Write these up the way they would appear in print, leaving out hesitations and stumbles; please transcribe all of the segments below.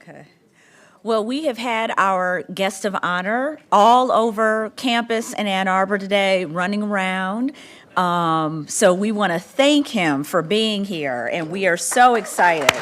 Okay. Well, we have had our guest of honor all over campus in Ann Arbor today, running around. So we want to thank him for being here, and we are so excited.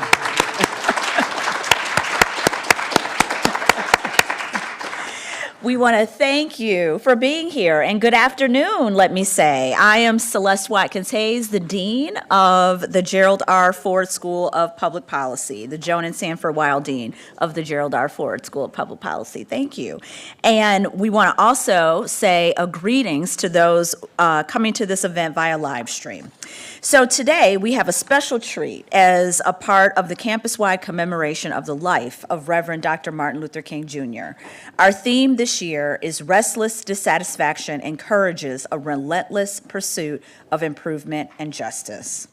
We want to thank you for being here, and good afternoon, let me say. I am Celeste Watkins-Hayes, the Dean of the Gerald R. Ford School of Public Policy, the Joan and Sanford Weill Dean of the Gerald R. Ford School of Public Policy. Thank you. And we want to also say a greetings to those coming to this event via live stream. So today we have a special treat as a part of the campus-wide commemoration of the life of Reverend Dr. Martin Luther King Jr. Our theme this year is Restless Dissatisfaction Encourages a Relentless Pursuit of Improvement and Justice.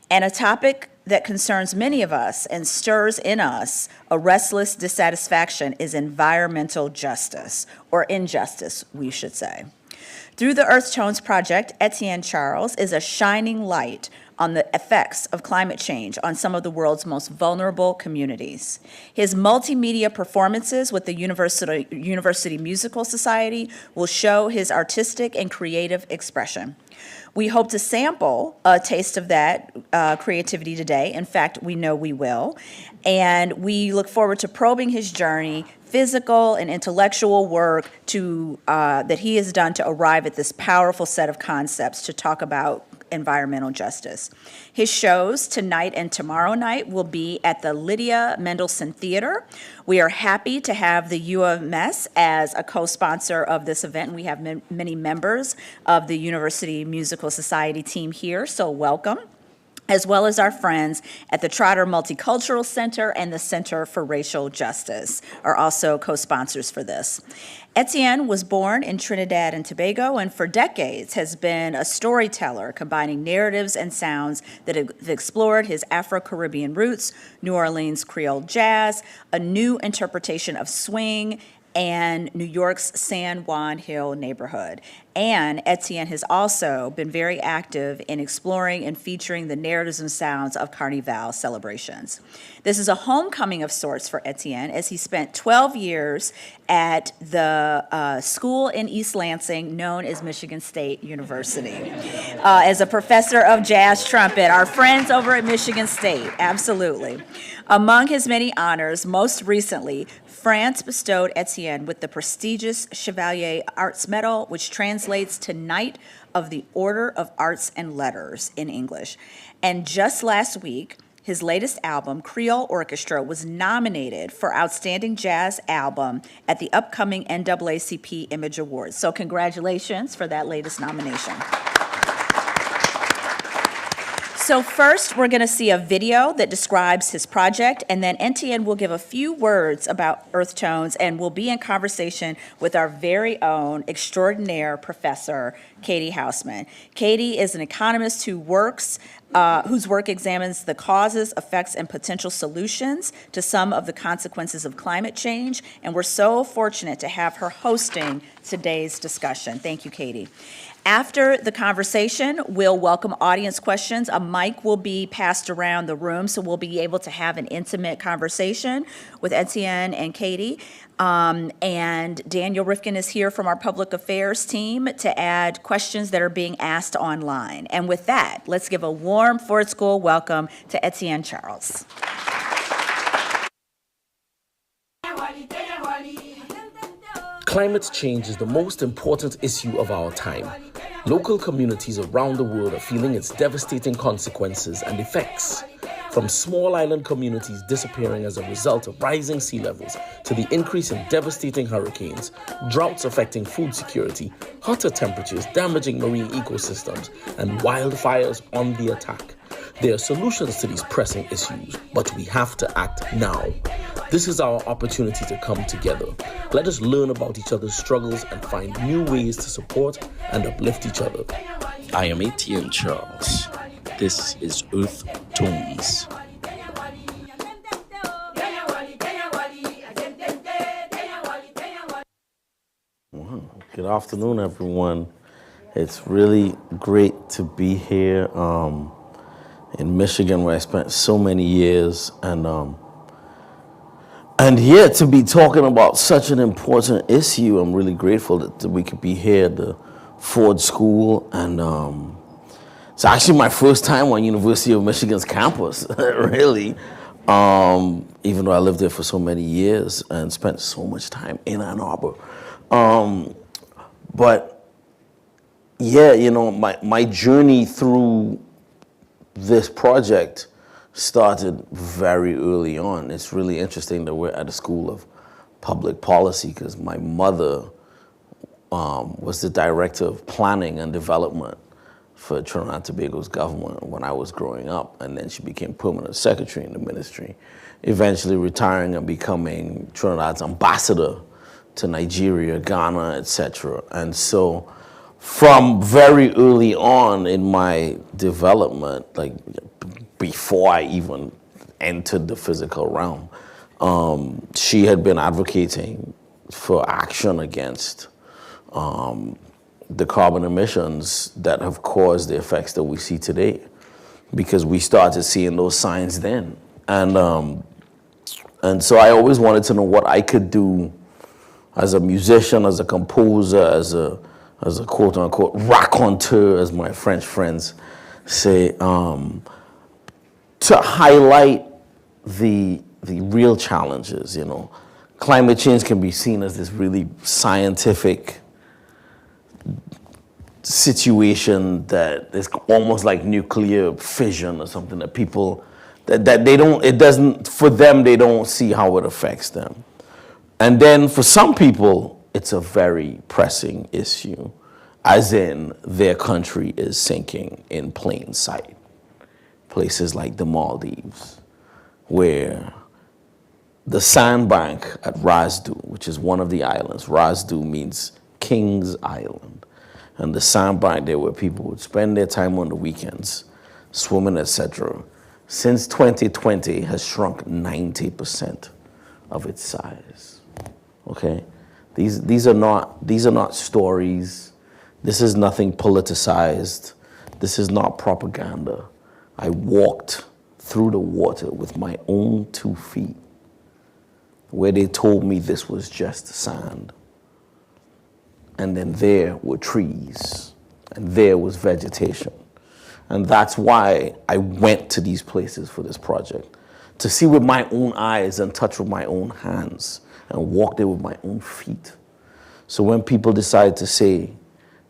And a topic that concerns many of us and stirs in us a restless dissatisfaction is environmental justice, or injustice, we should say. Through the Earth Tones Project, Etienne Charles is a shining light on the effects of climate change on some of the world's most vulnerable communities. His multimedia performances with the University Musical Society will show his artistic and creative expression. We hope to sample a taste of that creativity today. In fact, we know we will. And we look forward to probing his journey, physical and intellectual work that he has done to arrive at this powerful set of concepts to talk about environmental justice. His shows tonight and tomorrow night will be at the Lydia Mendelsohn Theater. We are happy to have the UMS as a co-sponsor of this event. We have many members of the University Musical Society team here, so welcome, as well as our friends at the Trotter Multicultural Center and the Center for Racial Justice are also co-sponsors for this. Etienne was born in Trinidad and Tobago and for decades has been a storyteller combining narratives and sounds that have explored his Afro-Caribbean roots, New Orleans Creole jazz, a new interpretation of swing, and New York's San Juan Hill neighborhood. And Etienne has also been very active in exploring and featuring the narratives and sounds of Carnival celebrations. This is a homecoming of sorts for Etienne as he spent 12 years at the school in East Lansing known as Michigan State University as a professor of jazz trumpet. Our friends over at Michigan State, absolutely. Among his many honors, most recently, France bestowed Etienne with the prestigious Chevalier Arts Medal, which translates to Knight of the Order of Arts and Letters in English. And just last week, his latest album, Creole Orchestra, was nominated for Outstanding Jazz Album at the upcoming NAACP Image Awards. So congratulations for that latest nomination. So first, we're going to see a video that describes his project, and then Etienne will give a few words about Earth Tones, and we'll be in conversation with our very own extraordinaire professor, Katie Hausman. Katie is an economist whose work examines the causes, effects, and potential solutions to some of the consequences of climate change, and we're so fortunate to have her hosting today's discussion. Thank you, Katie. After the conversation, we'll welcome audience questions. A mic will be passed around the room, so we'll be able to have an intimate conversation with Etienne and Katie. And Daniel Rifkin is here from our public affairs team to add questions that are being asked online. And with that, let's give a warm Ford School welcome to Etienne Charles. Climate change is the most important issue of our time. Local communities around the world are feeling its devastating consequences and effects. From small island communities disappearing as a result of rising sea levels to the increase in devastating hurricanes, droughts affecting food security, hotter temperatures damaging marine ecosystems, and wildfires on the attack. There are solutions to these pressing issues, but we have to act now. This is our opportunity to come together. Let us learn about each other's struggles and find new ways to support and uplift each other. I am Etienne Charles. This is Earth Tones. Good afternoon, everyone. It's really great to be here in Michigan, where I spent so many years, and And yeah, to be talking about such an important issue, I'm really grateful that we could be here at the Ford School. And it's actually my first time on University of Michigan's campus, really. Even though I lived there for so many years and spent so much time in Ann Arbor. But yeah, my journey through this project started very early on. It's really interesting that we're at a school of public policy because my mother was the director of planning and development for Trinidad and Tobago's government when I was growing up, and then she became permanent secretary in the ministry, eventually retiring and becoming Trinidad's ambassador to Nigeria, Ghana, etc. And so from very early on in my development, like before I even entered the physical realm, she had been advocating for action against the carbon emissions that have caused the effects that we see today, because we started seeing those signs then. And so I always wanted to know what I could do as a musician, as a composer, as a quote unquote raconteur, as my French friends say, to highlight the real challenges. Climate change can be seen as this really scientific situation that is almost like nuclear fission or something that people that they don't, it doesn't, for them, they don't see how it affects them. And then for some people, it's a very pressing issue, as in their country is sinking in plain sight. Places like the Maldives, where the sandbank at Razdu, which is one of the islands, Razdu means King's Island, and the sandbank there where people would spend their time on the weekends, swimming, etc., since 2020 has shrunk 90% of its size. Okay, these are not stories. This is nothing politicized. This is not propaganda. I walked through the water with my own 2 feet, where they told me this was just sand. And then there were trees, and there was vegetation. And that's why I went to these places for this project, to see with my own eyes and touch with my own hands and walk there with my own feet. So when people decide to say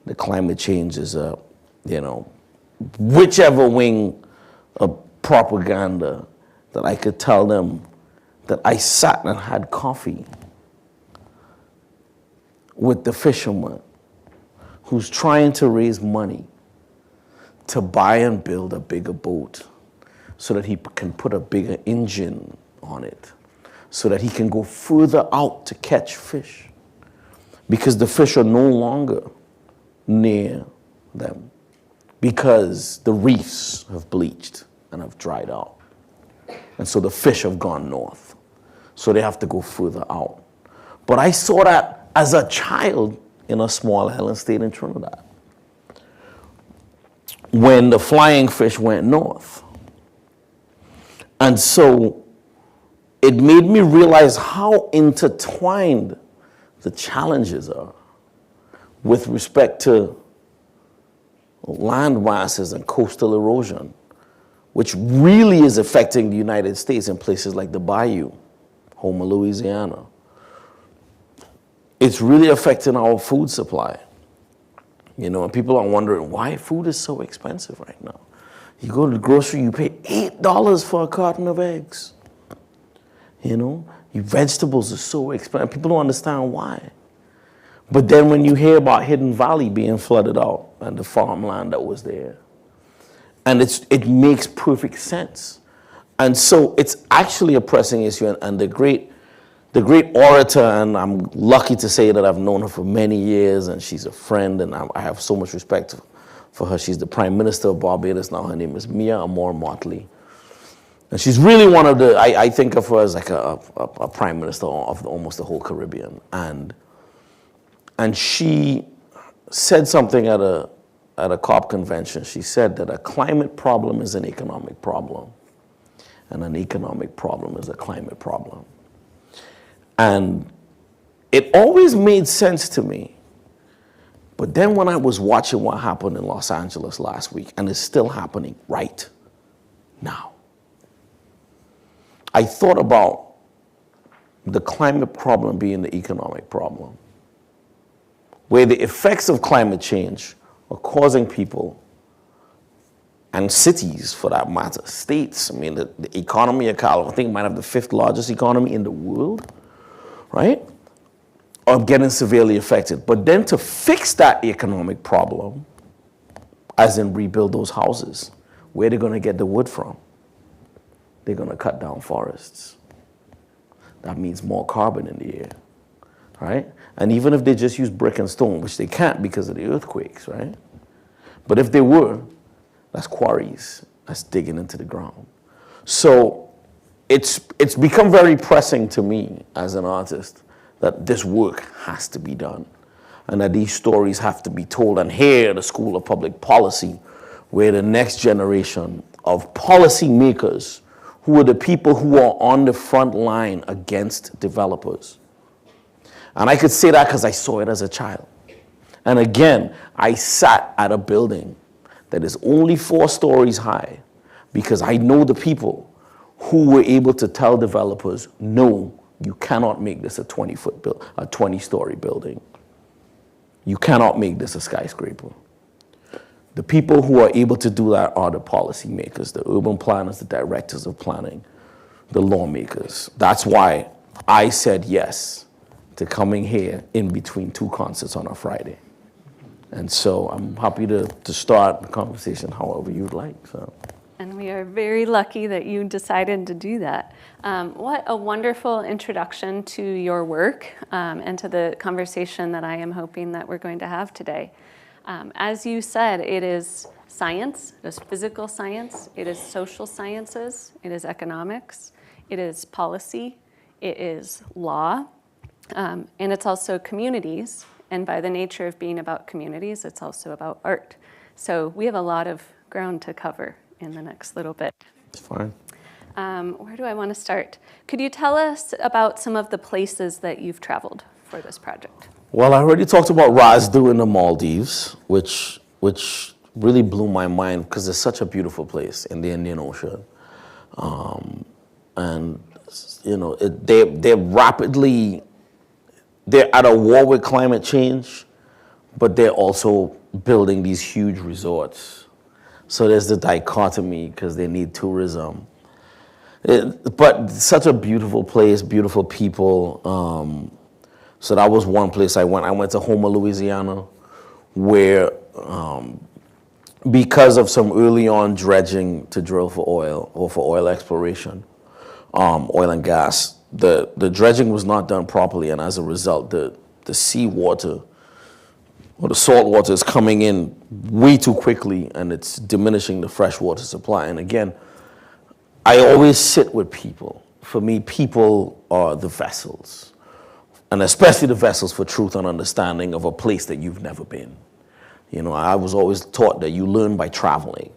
the climate change is whichever wing of propaganda, that I could tell them that I sat and had coffee with the fisherman who's trying to raise money to buy and build a bigger boat so that he can put a bigger engine on it, so that he can go further out to catch fish, because the fish are no longer near them, because the reefs have bleached and have dried out. And so the fish have gone north, so they have to go further out. But I saw that as a child in a small island state in Trinidad, when the flying fish went north. And so it made me realize how intertwined the challenges are with respect to land masses and coastal erosion, which really is affecting the United States in places like the Bayou, Houma, Louisiana. It's really affecting our food supply. And people are wondering why food is so expensive right now. You go to the grocery, you pay $8 for a carton of eggs. Your vegetables are so expensive. People don't understand why. But then when you hear about Hidden Valley being flooded out and the farmland that was there, and it makes perfect sense. And so it's actually a pressing issue, and the great orator, and I'm lucky to say that I've known her for many years, and she's a friend, and I have so much respect for her. She's the Prime Minister of Barbados now. Her name is Mia Amor Motley. And she's really one of the, I think of her as like a Prime Minister of almost the whole Caribbean. And she said something at a COP convention. She said that a climate problem is an economic problem, and an economic problem is a climate problem. And it always made sense to me. But then when I was watching what happened in Los Angeles last week, and it's still happening right now, I thought about the climate problem being the economic problem, where the effects of climate change are causing people, and cities for that matter, states, I mean, the economy of California, I think it might have the 5th largest economy in the world, right, are getting severely affected. But then to fix that economic problem, as in rebuild those houses, where are they going to get the wood from? They're going to cut down forests. That means more carbon in the air, right? And even if they just use brick and stone, which they can't because of the earthquakes, right? But if they were, that's quarries. That's digging into the ground. So it's become very pressing to me as an artist that this work has to be done and that these stories have to be told. And here at the School of Public Policy, where the next generation of policy makers who are the people who are on the front line against developers. And I could say that because I saw it as a child. And again, I sat at a building that is only 4 stories high because I know the people who were able to tell developers, no, you cannot make this a 20-story building. You cannot make this a skyscraper. The people who are able to do that are the policymakers, the urban planners, the directors of planning, the lawmakers. That's why I said yes to coming here in between 2 concerts on a Friday. And so I'm happy to start the conversation however you'd like. So. And we are very lucky that you decided to do that. What a wonderful introduction to your work and to the conversation that I am hoping that we're going to have today. As you said, it is science, it is physical science, it is social sciences, it is economics, it is policy, it is law, and it's also communities. And by the nature of being about communities, it's also about art. So we have a lot of ground to cover in the next little bit. It's fine. Where do I want to start? Could you tell us about some of the places that you've traveled for this project? Well, I already talked about Razdu in the Maldives, which really blew my mind because it's such a beautiful place in the Indian Ocean. And, you know, they're at a war with climate change, but they're also building these huge resorts. So there's the dichotomy because they need tourism. But such a beautiful place, beautiful people. So that was one place I went. I went to Houma, Louisiana, where because of some early on dredging to drill for oil or for oil exploration, oil and gas, the dredging was not done properly, and as a result, the seawater or the salt water is coming in way too quickly, and it's diminishing the freshwater supply. And again, I always sit with people. For me, people are the vessels, and especially the vessels for truth and understanding of a place that you've never been. You know, I was always taught that you learn by traveling,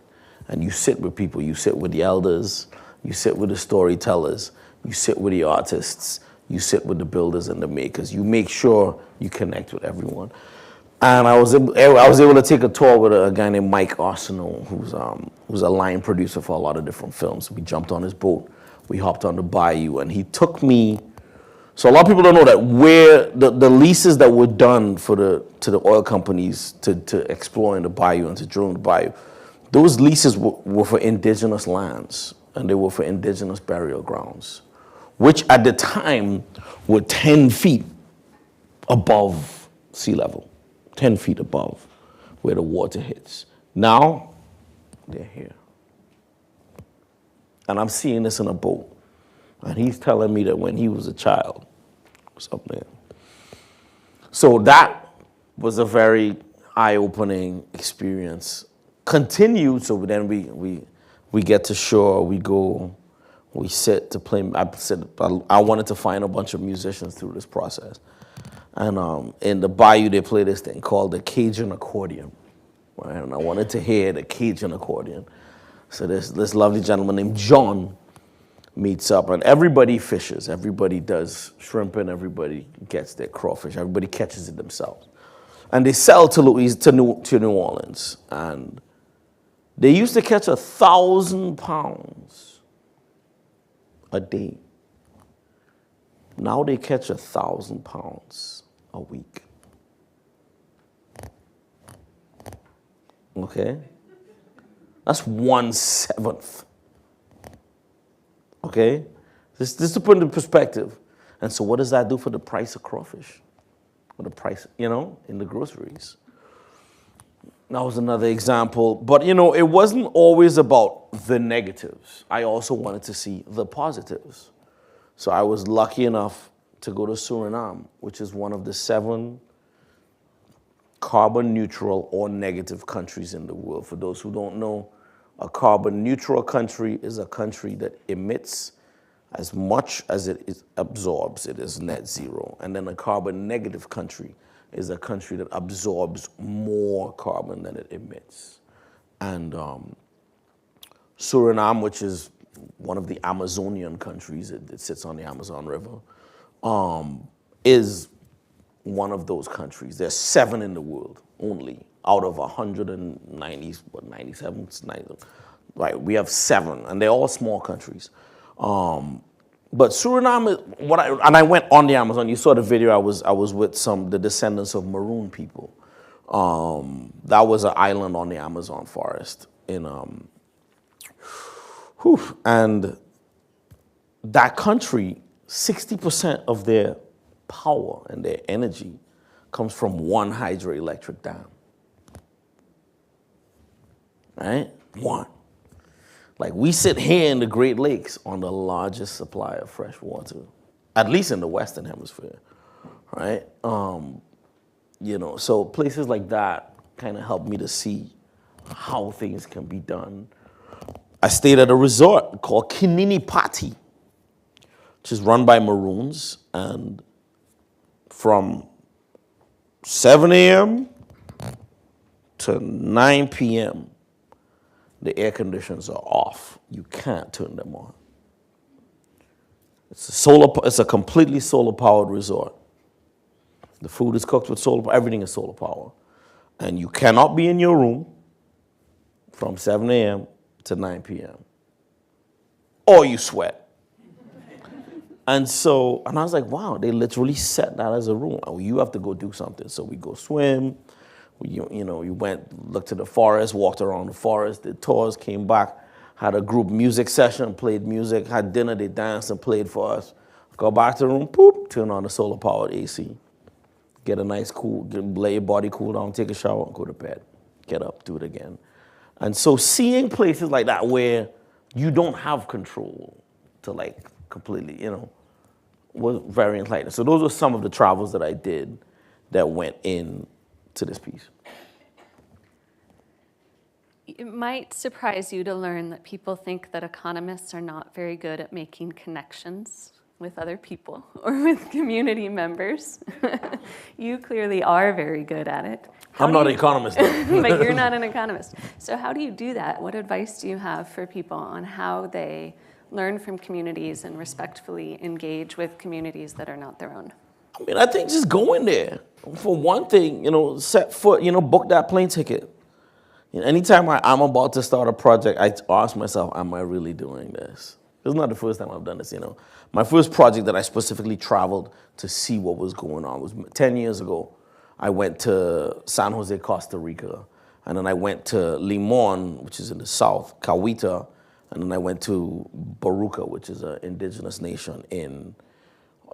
and you sit with people. You sit with the elders, you sit with the storytellers, you sit with the artists, you sit with the builders and the makers. You make sure you connect with everyone. And I was able to take a tour with a guy named Mike Arsenault, who's a line producer for a lot of different films. We jumped on his boat, we hopped on the bayou, and he took me. So a lot of people don't know that where the leases that were done to the oil companies to explore in the bayou and to drill in the bayou, those leases were for indigenous lands, and they were for indigenous burial grounds, which at the time were 10 feet above sea level. 10 feet above where the water hits. Now, they're here. And I'm seeing this in a boat. And he's telling me that when he was a child, it was up there. So that was a very eye-opening experience. Continued, so then we get to shore, we go, we sit to play. I wanted to find a bunch of musicians through this process. And in the bayou, they play this thing called the Cajun accordion, right? And I wanted to hear the Cajun accordion. So this lovely gentleman named John meets up, and everybody fishes. Everybody does shrimping. Everybody gets their crawfish. Everybody catches it themselves, and they sell to New Orleans. And they used to catch 1,000 pounds a day. Now they catch 1,000 pounds a week. Okay, that's 1/7. Okay, this to put into perspective. And so what does that do for the price of crawfish? Or the price, in the groceries? That was another example. But, it wasn't always about the negatives. I also wanted to see the positives. So I was lucky enough to go to Suriname, which is one of the 7 carbon neutral or negative countries in the world. For those who don't know, a carbon neutral country is a country that emits as much as it absorbs. It is net zero. And then a carbon negative country is a country that absorbs more carbon than it emits. And Suriname, which is one of the Amazonian countries, it sits on the Amazon River, is one of those countries. There's 7 in the world only out of 97, right? We have 7, and they're all small countries. But Suriname, I went on the Amazon. You saw the video. I was with the descendants of Maroon people. That was an island on the Amazon forest and that country, 60% of their power and their energy comes from one hydroelectric dam. Right? One. Like, we sit here in the Great Lakes on the largest supply of fresh water, at least in the Western Hemisphere, right? So places like that kind of helped me to see how things can be done. I stayed at a resort called Kinini Pati, which is run by Maroons, and from 7 a.m. to 9 p.m., the air conditions are off. You can't turn them on. It's a completely solar-powered resort. The food is cooked with solar, everything is solar power. And you cannot be in your room from 7 a.m. to 9 p.m. or you sweat. And I was like, wow, they literally set that as a rule. Oh, you have to go do something. So we go swim. You went, looked to the forest, walked around the forest, did tours, came back, had a group music session, played music, had dinner, they danced and played for us. Go back to the room, poop, turn on the solar-powered AC. Get a nice let your body cool down, take a shower, go to bed. Get up, do it again. And so seeing places like that where you don't have control to completely, was very enlightening. So those were some of the travels that I did that went in to this piece. It might surprise you to learn that people think that economists are not very good at making connections with other people or with community members. You clearly are very good at it. I'm not an economist, though. But you're not an economist. So how do you do that? What advice do you have for people on how they learn from communities and respectfully engage with communities that are not their own? I think just go in there. For one thing, set foot, book that plane ticket. Anytime I'm about to start a project, I ask myself, am I really doing this? This is not the first time I've done this, My first project that I specifically traveled to see what was going on was 10 years ago. I went to San Jose, Costa Rica, and then I went to Limon, which is in the south, Cahuita, and then I went to Baruca, which is an indigenous nation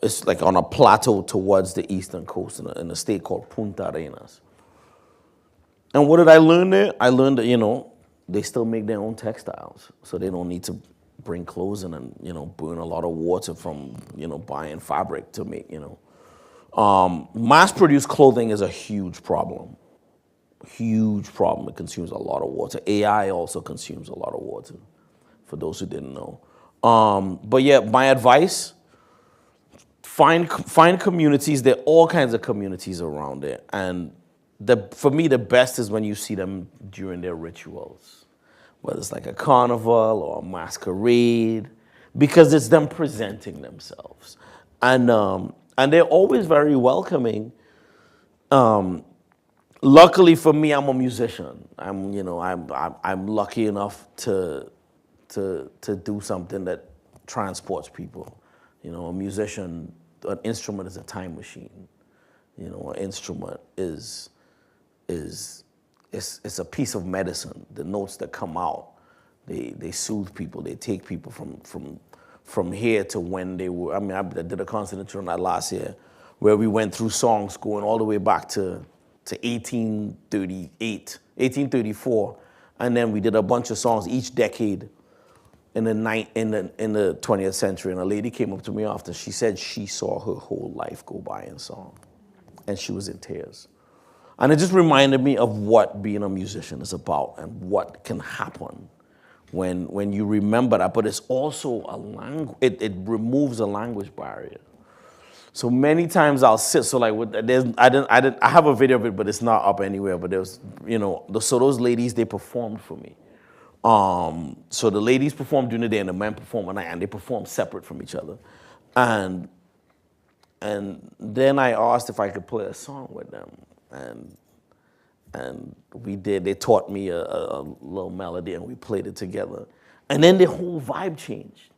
it's like on a plateau towards the eastern coast in a state called Punta Arenas. And what did I learn there? I learned that, they still make their own textiles, so they don't need to bring clothes in and, burn a lot of water from, buying fabric to make, Mass-produced clothing is a huge problem. Huge problem. It consumes a lot of water. AI also consumes a lot of water, for those who didn't know. But yeah, my advice, find communities. There are all kinds of communities around there. And for me, the best is when you see them during their rituals, whether it's like a carnival or a masquerade. because it's them presenting themselves, and they're always very welcoming. Luckily for me, I'm a musician. I'm lucky enough to do something that transports people. A musician, an instrument is a time machine. An instrument is it's a piece of medicine. The notes that come out, they soothe people. They take people from here to when they were. I mean, I did a concert in Trinidad last year where we went through songs going all the way back to 1838, 1834, and then we did a bunch of songs each decade in the 20th century. And a lady came up to me after. She said she saw her whole life go by in song, and she was in tears. And it just reminded me of what being a musician is about and what can happen when you remember that. But it's also a language. It removes a language barrier. So many times I'll sit. So like I have a video of it, but it's not up anywhere. But there's so those ladies, they performed for me. So the ladies performed during the day and the men performed at night, and they performed separate from each other. And then I asked if I could play a song with them, and we did. They taught me a little melody, and we played it together. And then the whole vibe changed.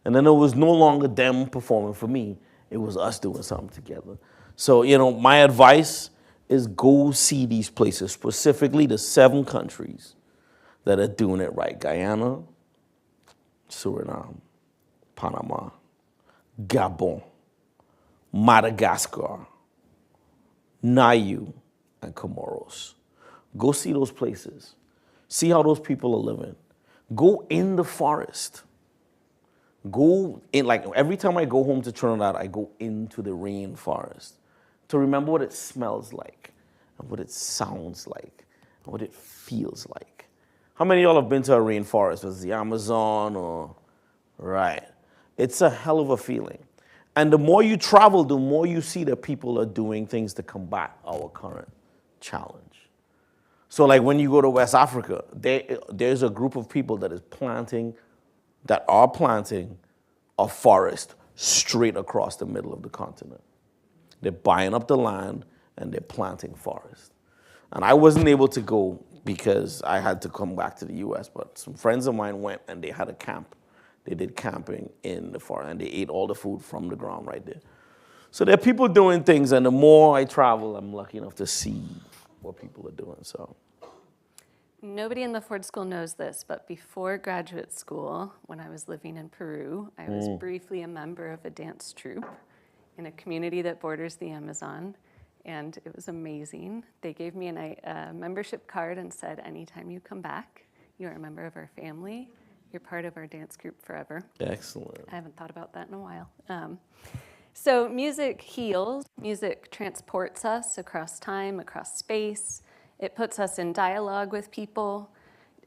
And then it was no longer them performing for me. It was us doing something together. So, my advice is go see these places, specifically the 7 countries that are doing it right. Guyana, Suriname, Panama, Gabon, Madagascar, Niue, and Comoros. Go see those places. See how those people are living. Go in the forest. Go in, like every time I go home to Trinidad, I go into the rainforest to remember what it smells like and what it sounds like and what it feels like. How many of y'all have been to a rainforest? Was it the Amazon or, right? It's a hell of a feeling. And the more you travel, the more you see that people are doing things to combat our current challenge. So like when you go to West Africa, there's a group of people that are planting a forest straight across the middle of the continent. They're buying up the land and they're planting forest. And I wasn't able to go because I had to come back to the US, but some friends of mine went and they had a camp. They did camping in the forest and they ate all the food from the ground right there. So there are people doing things, and the more I travel, I'm lucky enough to see what people are doing, so. Nobody in the Ford School knows this, but before graduate school, when I was living in Peru, I was briefly a member of a dance troupe in a community that borders the Amazon, and it was amazing. They gave me a membership card and said, anytime you come back, you're a member of our family. You're part of our dance group forever. Excellent. I haven't thought about that in a while. So music heals. Music transports us across time, across space. It puts us in dialogue with people.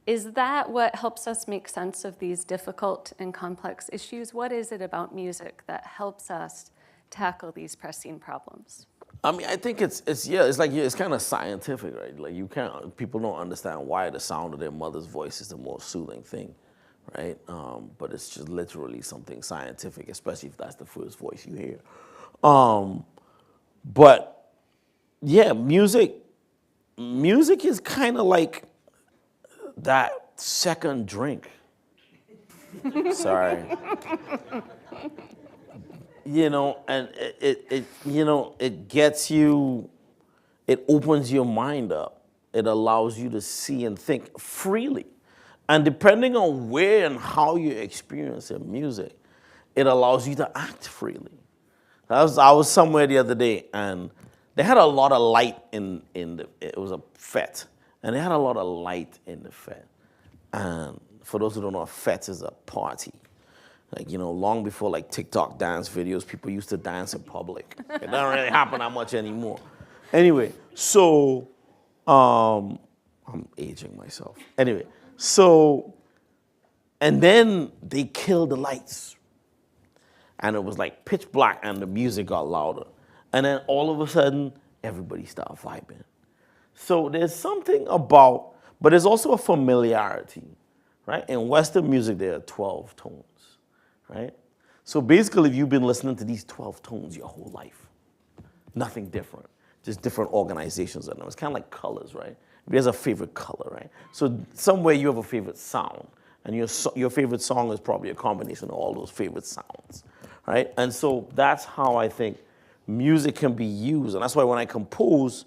Is that what helps us make sense of these difficult and complex issues? What is it about music that helps us tackle these pressing problems? I mean, I think it's kind of scientific, right? Like people don't understand why the sound of their mother's voice is the most soothing thing, right? But it's just literally something scientific, especially if that's the first voice you hear. But yeah, music is kind of like that second drink. Sorry. And it gets you, it opens your mind up. It allows you to see and think freely. And depending on where and how you experience your music, it allows you to act freely. I was somewhere the other day, and they had a lot of light it was a fete, and they had a lot of light in the fete. And for those who don't know, a fete is a party. Like, long before like TikTok dance videos, people used to dance in public. It doesn't really happen that much anymore. Anyway, so, I'm aging myself. Anyway, so, and then they killed the lights. And it was like pitch black and the music got louder. And then all of a sudden, everybody started vibing. So there's something about, but there's also a familiarity, right? In Western music, there are 12 tones. right? So basically, you've been listening to these 12 tones your whole life. Nothing different, just different organizations in them. It's kind of like colors, right? There's a favorite color, right? So somewhere you have a favorite sound, and your favorite song is probably a combination of all those favorite sounds, right? And so that's how I think music can be used, and that's why when I compose,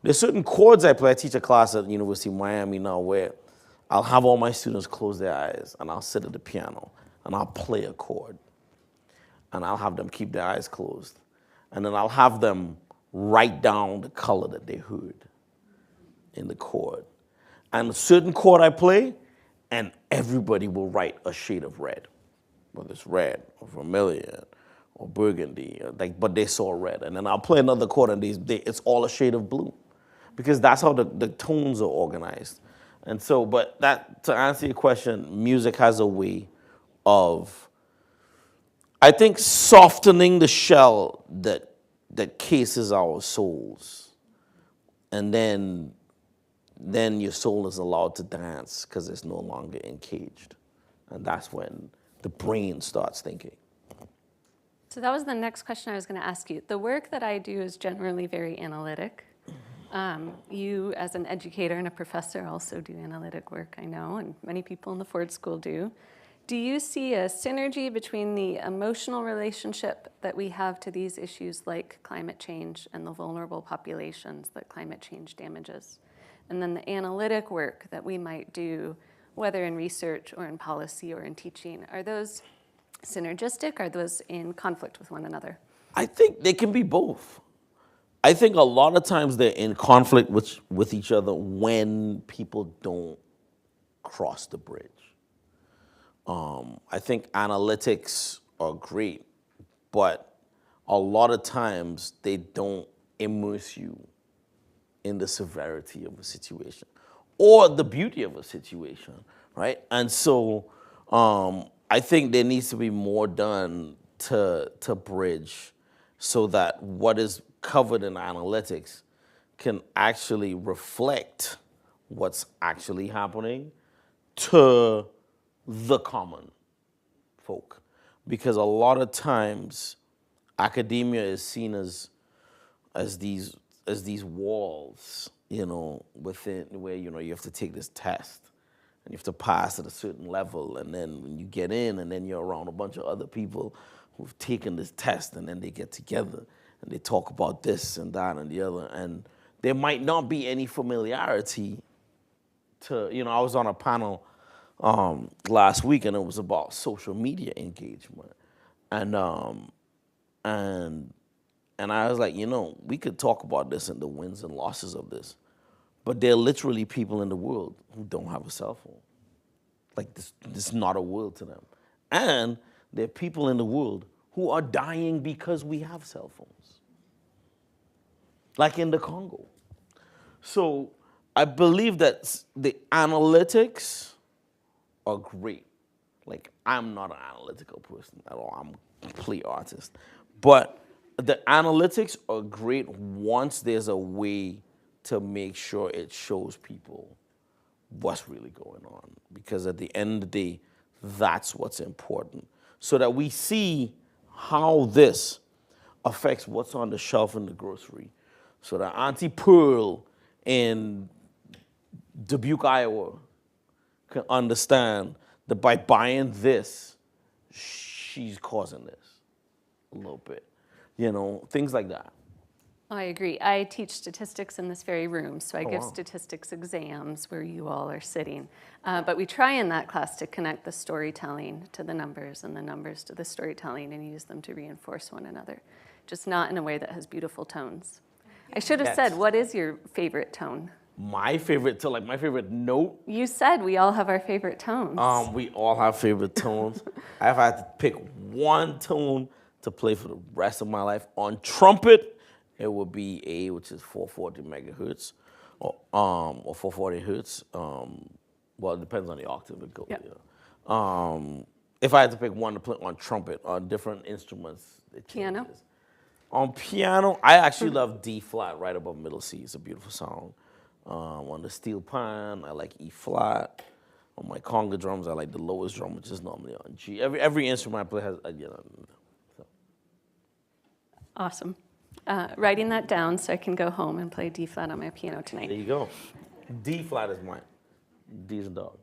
there's certain chords I play. I teach a class at the University of Miami now where I'll have all my students close their eyes, and I'll sit at the piano, and I'll play a chord, and I'll have them keep their eyes closed, and then I'll have them write down the color that they heard in the chord. And a certain chord I play, and everybody will write a shade of red, whether it's red or vermilion or burgundy, but they saw red. And then I'll play another chord, and it's all a shade of blue, because that's how the tones are organized. And so, but that, to answer your question, music has a way of, I think, softening the shell that cases our souls, and then your soul is allowed to dance because it's no longer encaged. And that's when the brain starts thinking. So that was the next question I was going to ask you. The work that I do is generally very analytic. You, as an educator and a professor, also do analytic work, I know, and many people in the Ford School do. Do you see a synergy between the emotional relationship that we have to these issues like climate change and the vulnerable populations that climate change damages, and then the analytic work that we might do, whether in research or in policy or in teaching? Are those synergistic? Are those in conflict with one another? I think they can be both. I think a lot of times they're in conflict with each other when people don't cross the bridge. I think analytics are great, but a lot of times they don't immerse you in the severity of a situation or the beauty of a situation, right? And so I think there needs to be more done to bridge so that what is covered in analytics can actually reflect what's actually happening to the common folk. Because a lot of times academia is seen as these walls, within where, you have to take this test and you have to pass at a certain level, and then when you get in, and then you're around a bunch of other people who've taken this test, and then they get together and they talk about this and that and the other, and there might not be any familiarity to, I was on a panel last week, and it was about social media engagement, and I was like, we could talk about this and the wins and losses of this, but there are literally people in the world who don't have a cell phone. Like this is not a world to them, and there are people in the world who are dying because we have cell phones, like in the Congo. So I believe that the analytics are great. Like, I'm not an analytical person at all. I'm a complete artist. But the analytics are great once there's a way to make sure it shows people what's really going on. Because at the end of the day, that's what's important. So that we see how this affects what's on the shelf in the grocery. So that Auntie Pearl in Dubuque, Iowa, can understand that by buying this, she's causing this a little bit. Things like that. I agree. I teach statistics in this very room, so I give wow. statistics exams where you all are sitting. But we try in that class to connect the storytelling to the numbers and the numbers to the storytelling and use them to reinforce one another, just not in a way that has beautiful tones. I should have said, what is your favorite tone? My favorite note. You said we all have our favorite tones. We all have favorite tones. If I had to pick one tone to play for the rest of my life on trumpet, it would be A, which is 440 megahertz, or 440 hertz. Well, it depends on the octave it goes. Yep. Yeah. If I had to pick one to play on trumpet, on different instruments, it changes. Piano? On piano, I actually love D flat right above middle C. It's a beautiful sound. On the steel pan, I like E flat. On my conga drums, I like the lowest drum, which is normally on G. Every instrument I play has, so. Awesome. Writing that down so I can go home and play D flat on my piano tonight. There you go. D flat is mine. D is a dog.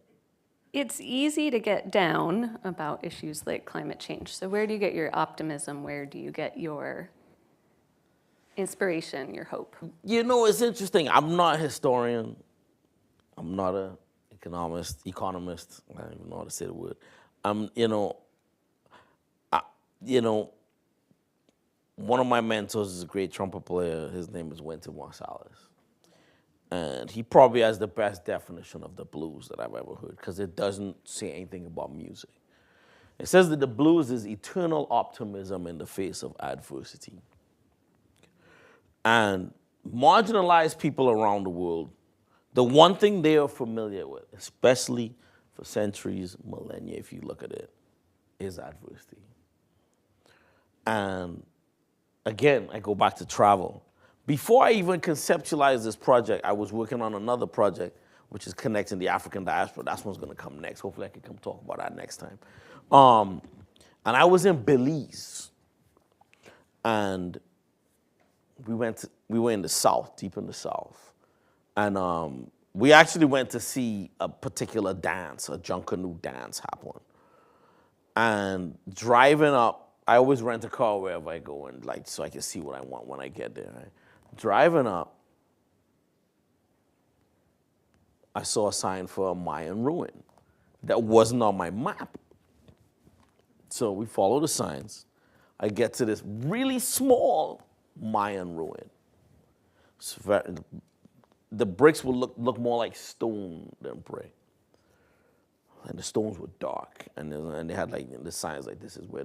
It's easy to get down about issues like climate change. So where do you get your optimism? Where do you get your inspiration, your hope? It's interesting. I'm not a historian. I'm not an economist. I don't even know how to say the word. One of my mentors is a great trumpet player. His name is Wynton Marsalis. And he probably has the best definition of the blues that I've ever heard, because it doesn't say anything about music. It says that the blues is eternal optimism in the face of adversity. And marginalized people around the world, the one thing they are familiar with, especially for centuries, millennia, if you look at it, is adversity. And again, I go back to travel. Before I even conceptualized this project, I was working on another project, which is connecting the African diaspora. That's one's gonna come next. Hopefully I can come talk about that next time. And I was in Belize, and we were in the South, deep in the South. And we actually went to see a particular dance, a Junkanoo dance happen. And driving up, I always rent a car wherever I go, and so I can see what I want when I get there. Right? Driving up, I saw a sign for a Mayan ruin that wasn't on my map. So we follow the signs. I get to this really small Mayan ruin. The bricks would look more like stone than brick. And the stones were dark, and they had the signs like this is where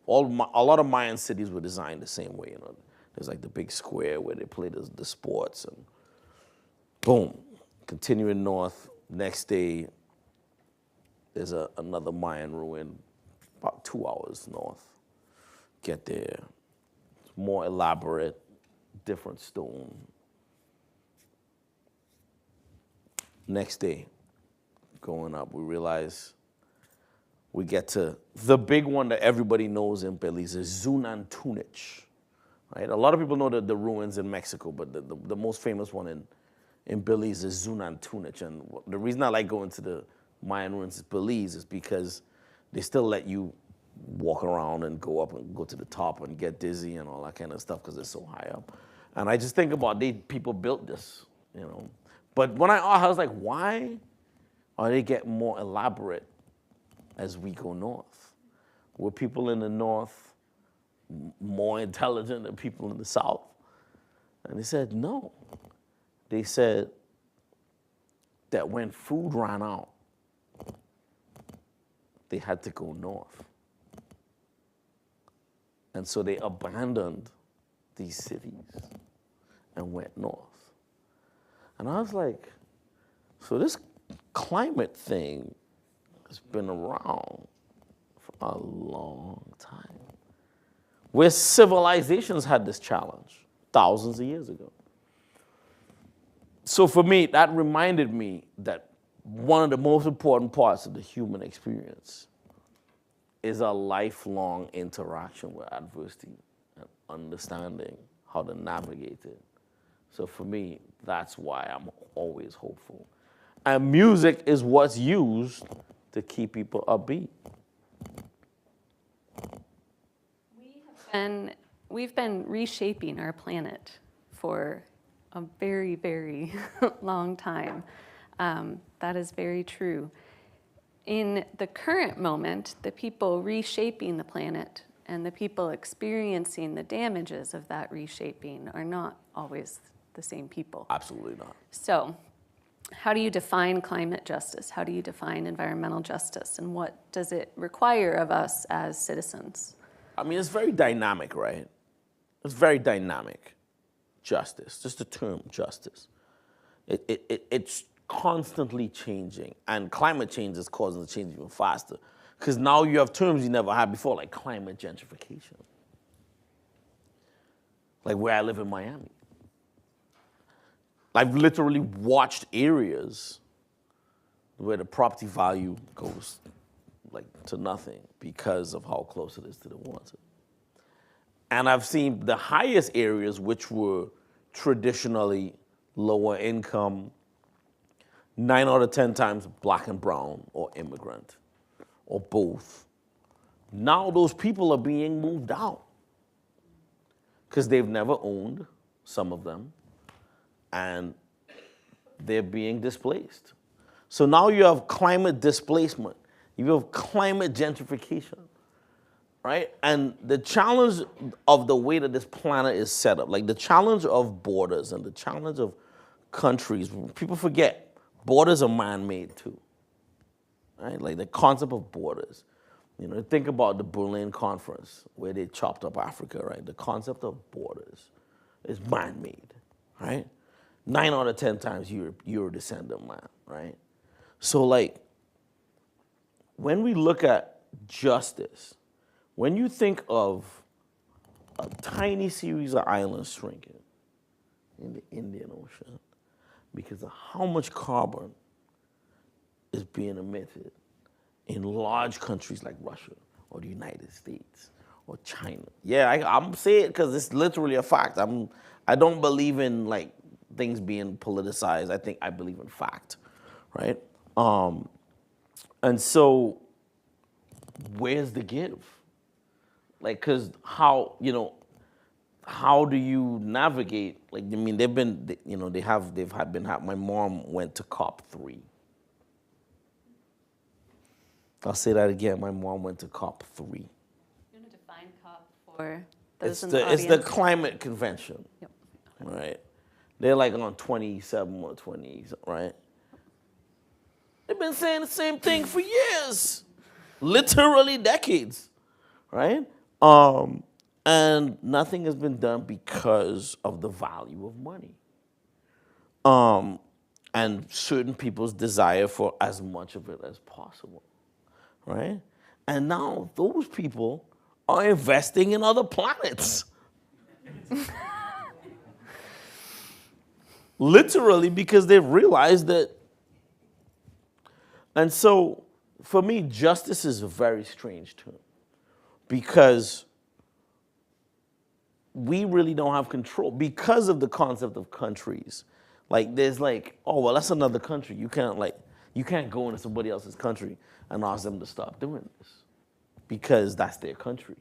a lot of Mayan cities were designed the same way. There's the big square where they play the sports, and boom, continuing north. Next day, there's another Mayan ruin, about 2 hours north. Get there, it's more elaborate, different stone. Next day, going up, we realize we get to the big one that everybody knows in Belize is Zunantunich. Right? A lot of people know the ruins in Mexico, but the most famous one in Belize is Zunantunich. And the reason I like going to the Mayan ruins in Belize is because they still let you walk around and go up and go to the top and get dizzy and all that kind of stuff because it's so high up. And I just think about people built this, But when I was like, why are they getting more elaborate as we go north? Were people in the north more intelligent than people in the south? And they said no. They said that when food ran out, they had to go north. And so they abandoned these cities and went north. And I was like, so this climate thing has been around for a long time. Where civilizations had this challenge thousands of years ago. So for me, that reminded me that one of the most important parts of the human experience is a lifelong interaction with adversity and understanding how to navigate it. So for me, that's why I'm always hopeful. And music is what's used to keep people upbeat. We've been reshaping our planet for a very, very long time. That is very true. In the current moment, the people reshaping the planet and the people experiencing the damages of that reshaping are not always the same people. Absolutely not. So, how do you define climate justice? How do you define environmental justice? And what does it require of us as citizens? I mean, it's very dynamic, right? It's very dynamic. Justice, just the term justice. It's constantly changing, and climate change is causing it to change even faster. Because now you have terms you never had before, like climate gentrification. Like where I live in Miami. I've literally watched areas where the property value goes like to nothing because of how close it is to the water. And I've seen the highest areas, which were traditionally lower income, 9 out of 10 times black and brown or immigrant or both. Now those people are being moved out because they've never owned, some of them, and they're being displaced. So now you have climate displacement, you have climate gentrification, right? And the challenge of the way that this planet is set up, like the challenge of borders and the challenge of countries, people forget borders are man-made too, right? Like the concept of borders. You know, think about the Berlin Conference where they chopped up Africa, right? The concept of borders is man-made, right? 9 out of 10 times you're a descendant man, right? So like, when we look at justice, when you think of a tiny series of islands shrinking in the Indian Ocean because of how much carbon is being emitted in large countries like Russia or the United States or China. Yeah, I'm saying it because it's literally a fact. I don't believe in like things being politicized. I believe in fact, right? And so where's the give? Like, cause how do you navigate? Like, I mean, my mom went to COP3. I'll say that again. My mom went to COP3. You want to define COP for those in the It's audience? the climate convention, Yep. right? They're like on 27 or 20, right? They've been saying the same thing for years, literally decades, right? And nothing has been done because of the value of money. And certain people's desire for as much of it as possible, right? And now those people are investing in other planets. Literally, because they've realized that. And so, for me, justice is a very strange term because we really don't have control because of the concept of countries. Like, there's like, oh, well, that's another country. You can't go into somebody else's country and ask them to stop doing this because that's their country.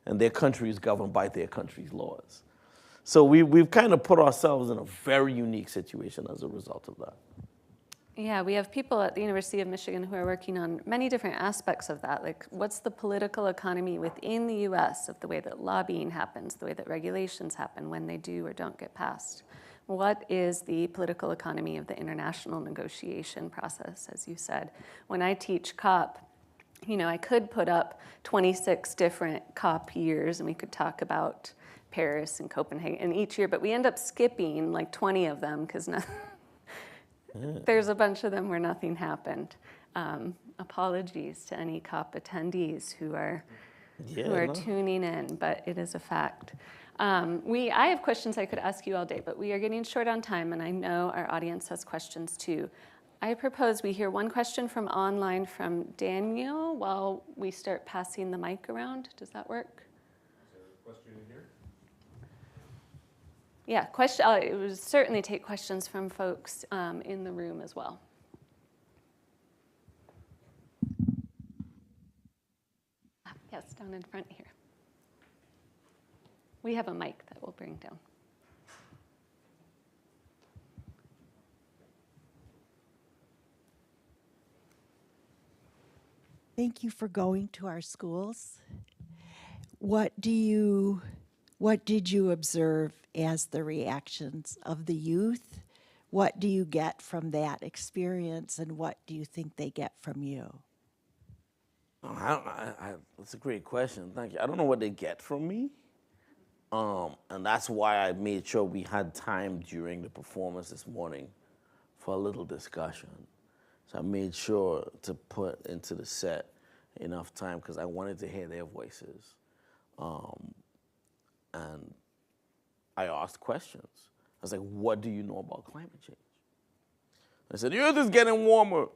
And their country is governed by their country's laws. So we've kind of put ourselves in a very unique situation as a result of that. Yeah, we have people at the University of Michigan who are working on many different aspects of that. Like, what's the political economy within the US of the way that lobbying happens, the way that regulations happen when they do or don't get passed? What is the political economy of the international negotiation process, as you said? When I teach COP, I could put up 26 different COP years and we could talk about Paris and Copenhagen each year, but we end up skipping like 20 of them because there's a bunch of them where nothing happened. Apologies to any COP attendees who are tuning in, but it is a fact. I have questions I could ask you all day, but we are getting short on time, and I know our audience has questions too. I propose we hear one question from online from Daniel while we start passing the mic around. Does that work? Is there a question in here? Yeah, it would certainly take questions from folks in the room as well. Yes, down in front here. We have a mic that we'll bring down. Thank you for going to our schools. What did you observe as the reactions of the youth? What do you get from that experience, and what do you think they get from you? That's a great question. Thank you. I don't know what they get from me. And that's why I made sure we had time during the performance this morning for a little discussion. So I made sure to put into the set enough time because I wanted to hear their voices. And I asked questions. I was like, what do you know about climate change? I said, the earth is getting warmer.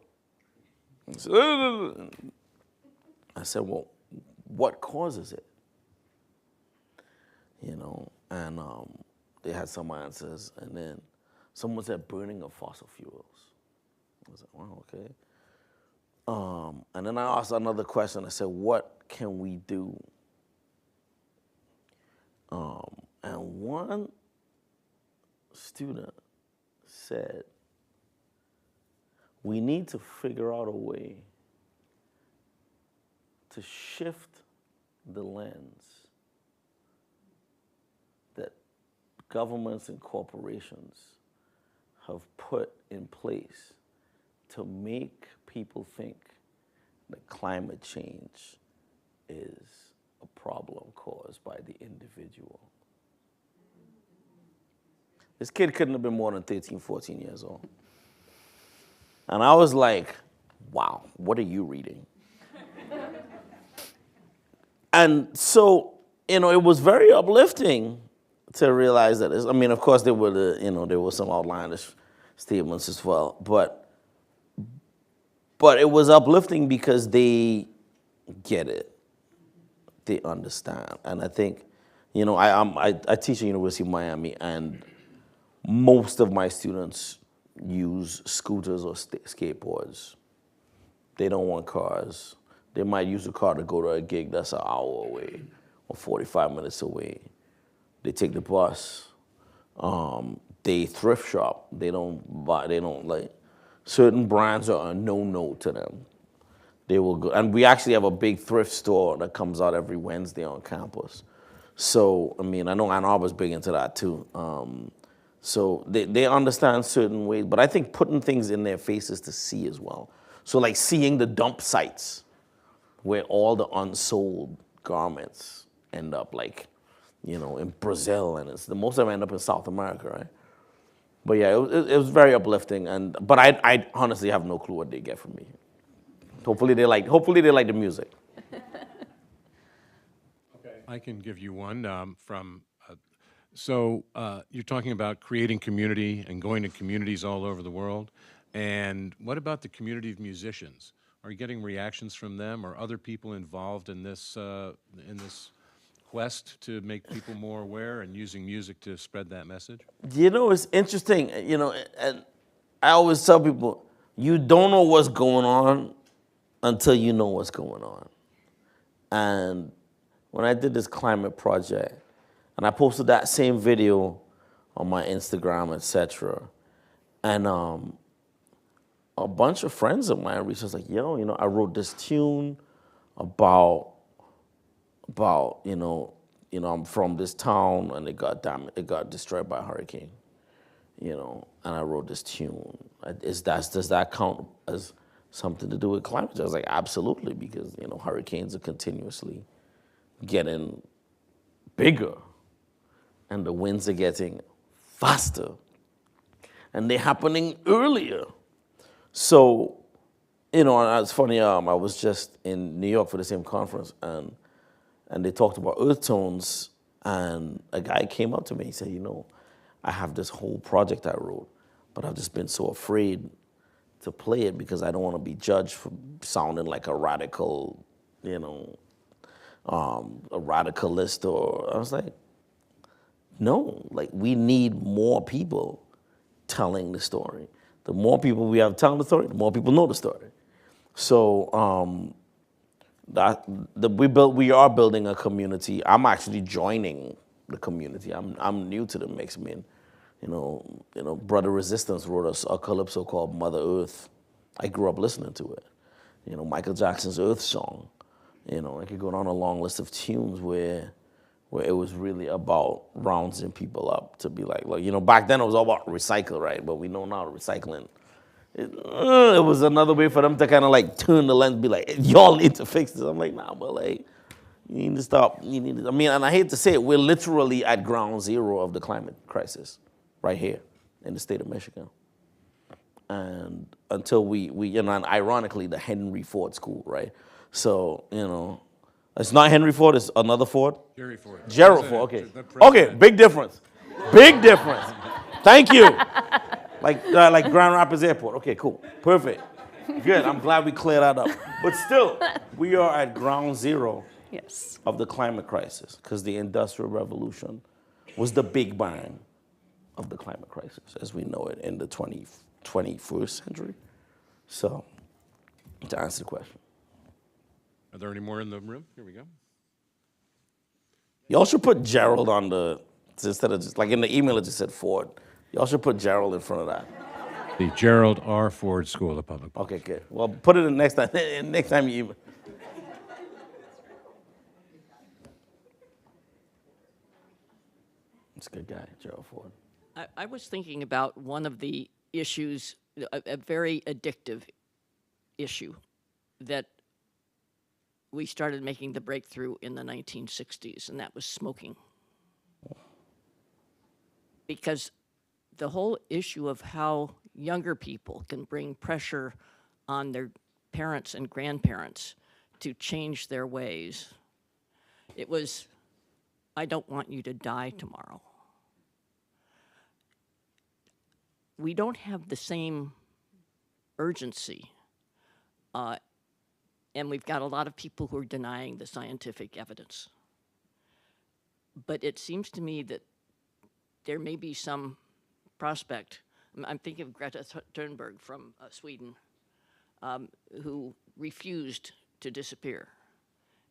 I said, "Ugh." I said, well, what causes it? You know, and they had some answers, and then someone said burning of fossil fuels. I was like, wow, okay. And then I asked another question. I said, what can we do? And one student said, we need to figure out a way to shift the lens that governments and corporations have put in place to make people think that climate change is a problem caused by the individual. This kid couldn't have been more than 13, 14 years old. And I was like, wow, what are you reading? And so, you know, it was very uplifting to realize that, I mean, of course, there were, there were some outlandish statements as well, but it was uplifting because they get it. They understand. And I think, I teach at University of Miami, and most of my students use scooters or skateboards. They don't want cars. They might use a car to go to a gig that's an hour away or 45 minutes away. They take the bus. They thrift shop. They don't like, certain brands are a no-no to them. They will go, and we actually have a big thrift store that comes out every Wednesday on campus. So, I mean, I know Ann Arbor's big into that too. So they understand certain ways, but I think putting things in their faces to see as well. So like seeing the dump sites where all the unsold garments end up, like, in Brazil, and most of them end up in South America, right? But yeah, it was very uplifting, but I honestly have no clue what they get from me. Hopefully they like the music. Okay. I can give you one from. So you're talking about creating community and going to communities all over the world. And what about the community of musicians? Are you getting reactions from them or other people involved in this quest to make people more aware and using music to spread that message? It's interesting, and I always tell people, you don't know what's going on until you know what's going on. And when I did this climate project, and I posted that same video on my Instagram, etc., and a bunch of friends of mine reached out, like, yo, I wrote this tune about I'm from this town and it got destroyed by a hurricane, and I wrote this tune. Does that count as something to do with climate change? I was like, absolutely, because hurricanes are continuously getting bigger, and the winds are getting faster, and they're happening earlier. So, and it's funny, I was just in New York for the same conference, and they talked about earth tones, and a guy came up to me, he said, I have this whole project I wrote, but I've just been so afraid to play it because I don't want to be judged for sounding like a radical, a radicalist, or I was like, no, like, we need more people telling the story. The more people we have telling the story, the more people know the story. So we are building a community. I'm actually joining the community. I'm new to the mix. I mean, Brother Resistance wrote a calypso called Mother Earth. I grew up listening to it. Michael Jackson's Earth Song. I could go down a long list of tunes where it was really about rounding people up to be like, back then it was all about recycle, right? But we know now recycling, it was another way for them to kind of like turn the lens, be like, y'all need to fix this. I'm like, nah, but like, you need to stop. And I hate to say it, we're literally at ground zero of the climate crisis right here in the state of Michigan. And until we and ironically, the Henry Ford School, right? So, it's not Henry Ford, it's another Ford? Jerry Ford. Gerald Ford, okay. Okay, big difference. Big difference. Thank you. Like Grand Rapids Airport. Okay, cool. Perfect. Good, I'm glad we cleared that up. But still, we are at ground zero Yes. of the climate crisis because the Industrial Revolution was the big bang of the climate crisis as we know it in the 21st century. So, to answer the question. Are there any more in the room? Here we go. Y'all should put Gerald on instead of just, like in the email it just said Ford. Y'all should put Gerald in front of that. The Gerald R. Ford School of Public Policy. Okay, good. Well, put it in next time, next time you email. It's a good guy, Gerald Ford. I was thinking about one of the issues, a very addictive issue that we started making the breakthrough in the 1960s, and that was smoking. Because the whole issue of how younger people can bring pressure on their parents and grandparents to change their ways, it was, I don't want you to die tomorrow. We don't have the same urgency, and we've got a lot of people who are denying the scientific evidence. But it seems to me that there may be some prospect. I'm thinking of Greta Thunberg from Sweden, who refused to disappear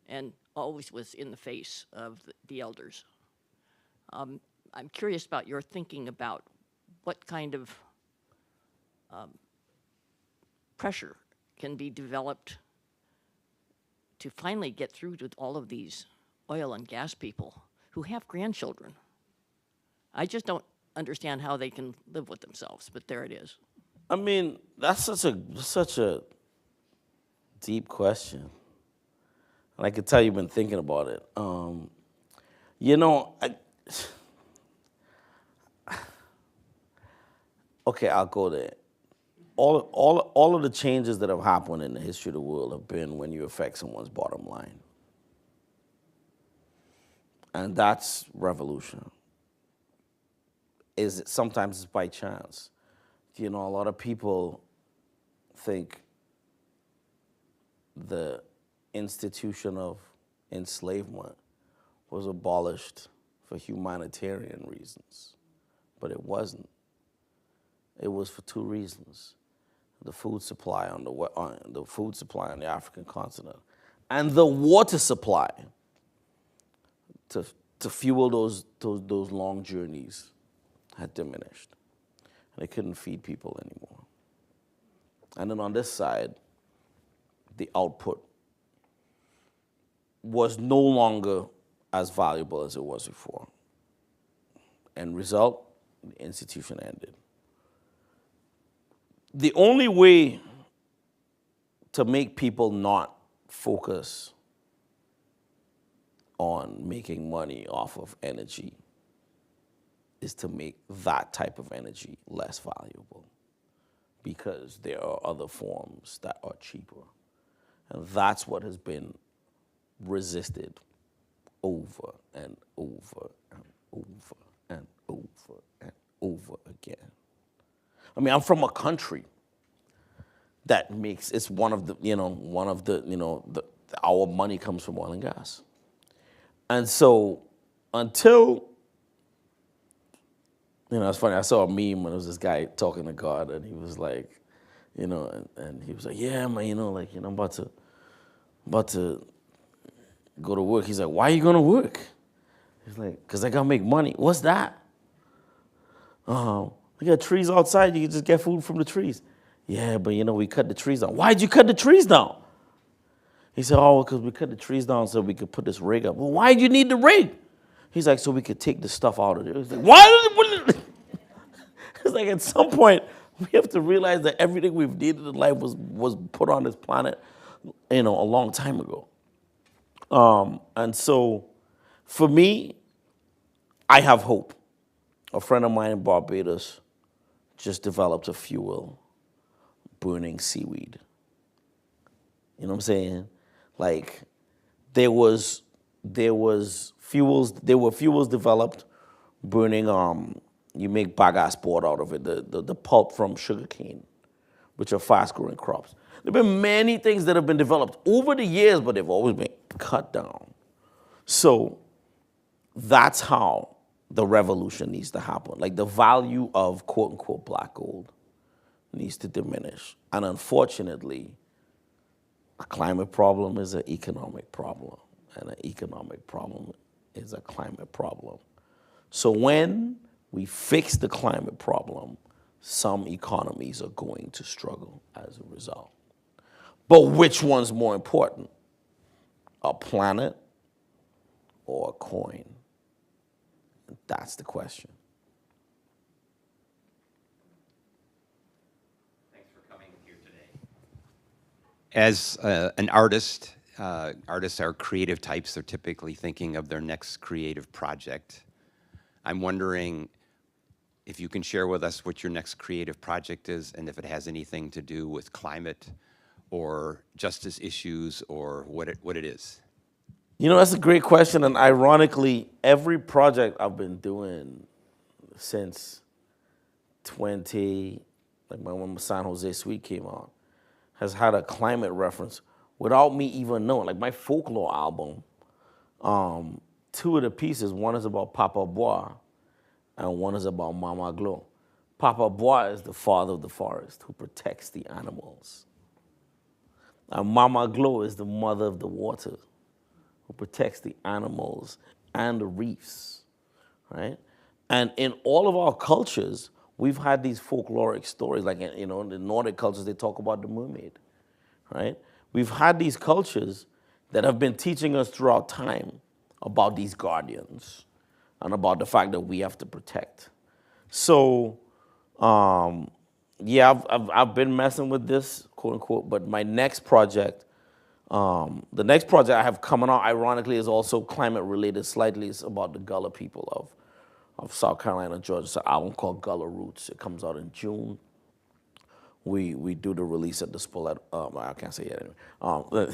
and always was in the face of the elders. I'm curious about your thinking about what kind of pressure can be developed to finally get through to all of these oil and gas people who have grandchildren. I just don't understand how they can live with themselves, but there it is. I mean, that's such a deep question. And I can tell you've been thinking about it. You know, okay, I'll go there. All of the changes that have happened in the history of the world have been when you affect someone's bottom line. And that's revolution. Sometimes it's by chance. You know, a lot of people think the institution of enslavement was abolished for humanitarian reasons, but it wasn't. It was for two reasons: the food supply on the African continent, and the water supply to fuel those long journeys had diminished. They couldn't feed people anymore. And then on this side, the output was no longer as valuable as it was before. End result, the institution ended. The only way to make people not focus on making money off of energy is to make that type of energy less valuable, because there are other forms that are cheaper. And that's what has been resisted over and over and over and over and over again. I mean, I'm from a country that makes, it's our money comes from oil and gas. And so until, it's funny, I saw a meme when it was this guy talking to God, and he was like, and he was like, yeah, man, I'm about to go to work. He's like, why are you gonna work? He's like, because I gotta make money. What's that? We got trees outside, you can just get food from the trees. Yeah, but we cut the trees down. Why'd you cut the trees down? He said, because we cut the trees down so we could put this rig up. Well, why'd you need the rig? He's like, so we could take the stuff out of there. He's like, why? It's like, at some point, we have to realize that everything we've needed in life was put on this planet, a long time ago. And so, for me, I have hope. A friend of mine in Barbados just developed a fuel burning seaweed. You know what I'm saying? Like, there were fuels developed burning, you make bagasse board out of it, the pulp from sugarcane, which are fast growing crops. There have been many things that have been developed over the years, but they've always been cut down. So that's how the revolution needs to happen. Like the value of quote unquote black gold needs to diminish. And unfortunately, a climate problem is an economic problem, and an economic problem is a climate problem. So when we fix the climate problem, some economies are going to struggle as a result. But which one's more important? A planet or a coin? That's the question. Thanks for coming here today. As an artist, artists are creative types. They're typically thinking of their next creative project. I'm wondering if you can share with us what your next creative project is and if it has anything to do with climate or justice issues or what it is. You know, that's a great question, and ironically, every project I've been doing since when San Jose Suite came out, has had a climate reference without me even knowing. Like my folklore album, two of the pieces, one is about Papa Bois, and one is about Mama Glo. Papa Bois is the father of the forest who protects the animals. And Mama Glo is the mother of the water who protects the animals and the reefs, right? And in all of our cultures, we've had these folkloric stories, like, in the Nordic cultures, they talk about the mermaid, right? We've had these cultures that have been teaching us throughout time about these guardians and about the fact that we have to protect. So, yeah, I've been messing with this, quote unquote, but my next project, the next project I have coming out, ironically, is also climate related slightly. It's about the Gullah people of South Carolina, Georgia. It's an album called Gullah Roots. It comes out in June. We do the release at the Spillett. I can't say it anyway.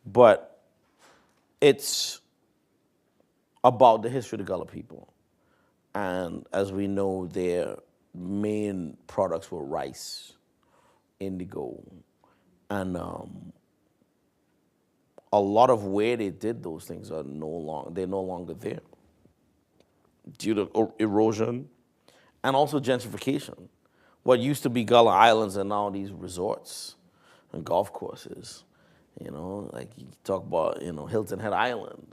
But it's about the history of the Gullah people. And as we know, their main products were rice, indigo, and a lot of where they did those things they're no longer there due to erosion and also gentrification. What used to be Gullah Islands are now these resorts and golf courses. Like you talk about, Hilton Head Island.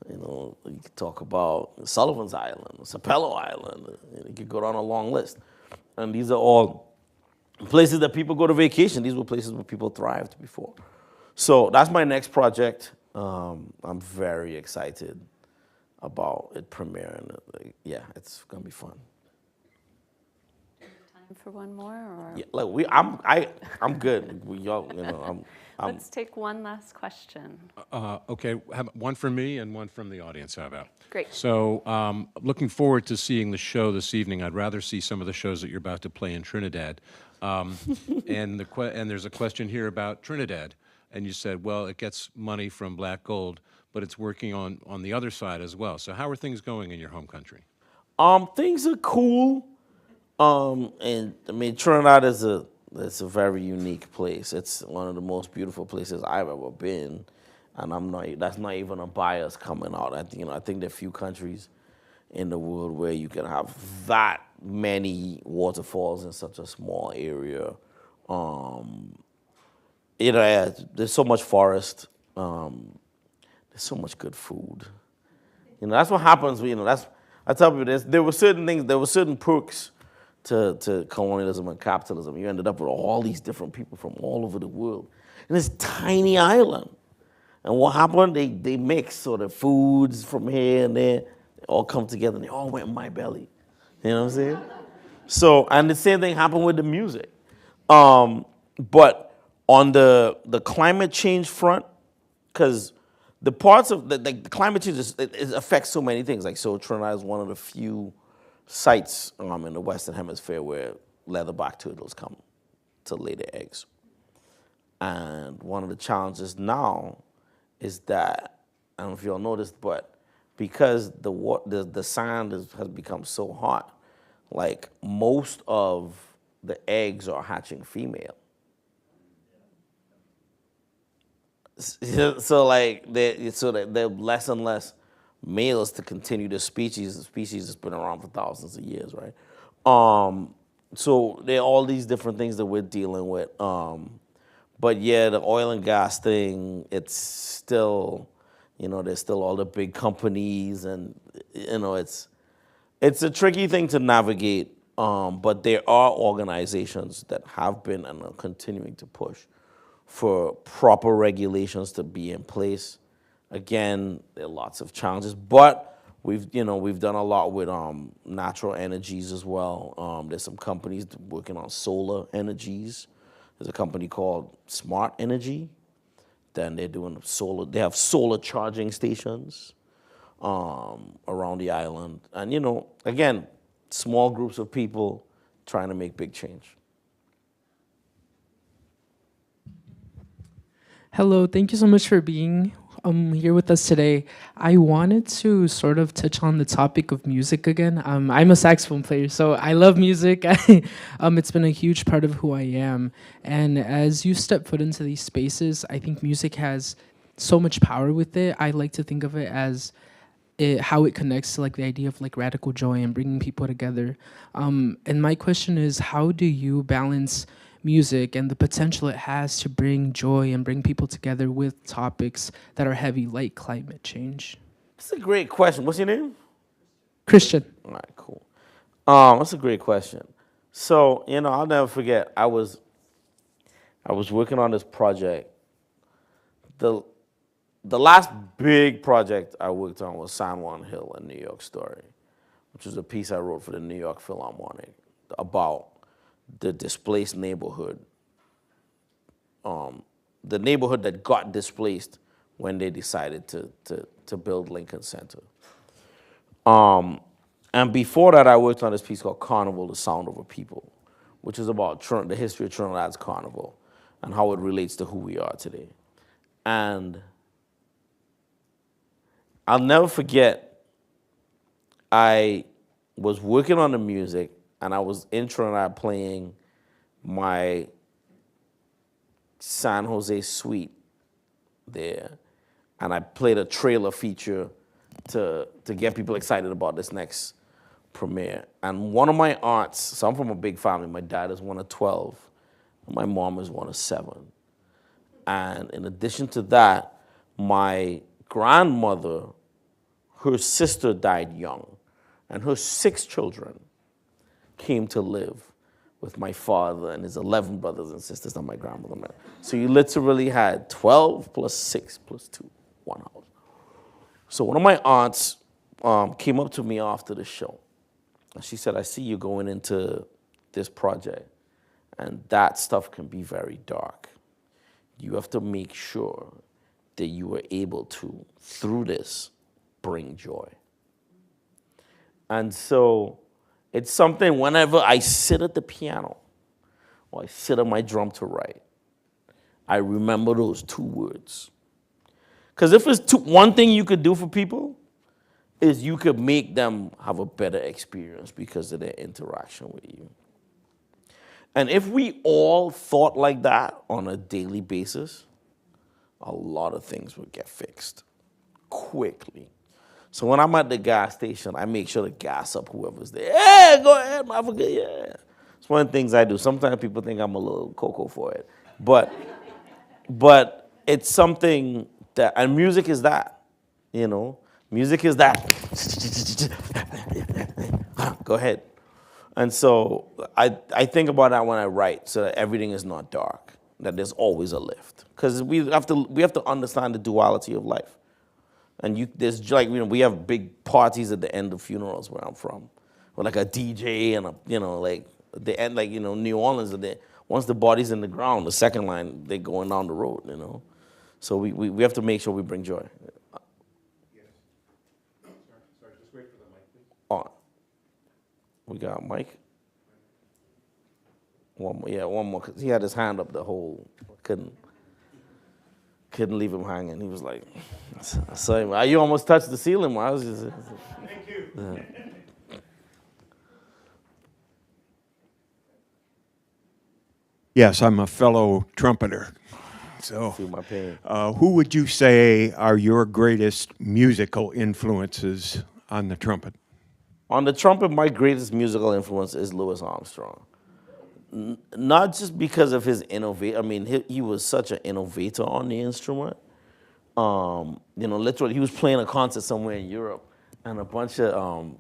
You could talk about Sullivan's Island, Sapelo Island. You could go down a long list. And these are all places that people go to vacation. These were places where people thrived before. So that's my next project. I'm very excited about it premiering. Yeah, it's gonna be fun. Time for one more, or Yeah, look, I'm good. let's take one last question. Okay, how about one from me and one from the audience, how about? Great. So looking forward to seeing the show this evening. I'd rather see some of the shows that you're about to play in Trinidad. And there's a question here about Trinidad. And you said, well, it gets money from Black Gold, but it's working on the other side as well. So how are things going in your home country? Things are cool. And I mean, Trinidad is it's a very unique place. It's one of the most beautiful places I've ever been, and that's not even a bias coming out. I think there are few countries in the world where you can have that many waterfalls in such a small area. There's so much forest. There's so much good food. That's what happens. I tell people this. There were certain perks to colonialism and capitalism. You ended up with all these different people from all over the world in this tiny island. And what happened? They mixed sort of foods from here and there. They all come together and they all went in my belly. You know what I'm saying? So, and the same thing happened with the music. But on the climate change front, because the parts of the climate change it affects so many things. Like, so Trinidad is one of the few sites in the Western Hemisphere where leatherback turtles come to lay their eggs. And one of the challenges now is that, I don't know if you all noticed, but because the sand has become so hot, like most of the eggs are hatching female. So like that there are less and less males to continue the species. The species has been around for thousands of years, right? So there are all these different things that we're dealing with. But yeah, the oil and gas thing, it's still, there's still all the big companies, and it's a tricky thing to navigate. But there are organizations that have been and are continuing to push for proper regulations to be in place. Again, there are lots of challenges, but we've done a lot with natural energies as well. There's some companies working on solar energies. There's a company called Smart Energy. Then they're doing solar. They have solar charging stations around the island, and again, small groups of people trying to make big change. Hello, thank you so much for being here with us today. I wanted to sort of touch on the topic of music again. I'm a saxophone player, so I love music. It's been a huge part of who I am. And as you step foot into these spaces, I think music has so much power with it. I like to think of it as how it connects to like the idea of like radical joy and bringing people together. And my question is, how do you balance music and the potential it has to bring joy and bring people together with topics that are heavy, like climate change? That's a great question. What's your name? Christian. All right, cool. That's a great question. So, I'll never forget, I was working on this project. The last big project I worked on was San Juan Hill, a New York story, which was a piece I wrote for the New York Philharmonic about the displaced neighborhood, the neighborhood that got displaced when they decided to build Lincoln Center. And before that, I worked on this piece called Carnival, the Sound of a People, which is about the history of Trinidad's carnival and how it relates to who we are today. And I'll never forget, I was working on the music, and I was in Trinidad playing my San Jose suite there. And I played a trailer feature to get people excited about this next premiere. And one of my aunts, so I'm from a big family. My dad is one of 12. And my mom is one of 7. And in addition to that, my grandmother, her sister died young. And her 6 children came to live with my father and his 11 brothers and sisters and my grandmother. So you literally had 12 plus 6 plus 2, one house. So one of my aunts came up to me after the show. And she said, I see you going into this project, and that stuff can be very dark. You have to make sure that you are able to, through this, bring joy. And so it's something whenever I sit at the piano or I sit at my drum to write, I remember those 2 words. Because if it's one thing you could do for people, is you could make them have a better experience because of their interaction with you. And if we all thought like that on a daily basis, a lot of things would get fixed quickly. So when I'm at the gas station, I make sure to gas up whoever's there. Hey, go ahead, motherfucker, yeah. It's one of the things I do. Sometimes people think I'm a little cocoa for it. But it's something that, and music is that, Music is that. Go ahead. And so I think about that when I write, so that everything is not dark, that there's always a lift. Because we have to understand the duality of life. And we have big parties at the end of funerals where I'm from, with like a DJ and the end, New Orleans. Once the body's in the ground, the second line they're going down the road, So we have to make sure we bring joy. Yes. Sorry, just wait for the mic, please. On. We got Mike. One more. Cause he had his hand up the whole. Couldn't leave him hanging. He was like, so you almost touched the ceiling. I was just. Thank you. Yes, I'm a fellow trumpeter. So, Feel my pain. who would you say are your greatest musical influences on the trumpet? On the trumpet, my greatest musical influence is Louis Armstrong. Not just because of his innovate. I mean, he was such an innovator on the instrument. Literally, he was playing a concert somewhere in Europe, and a bunch of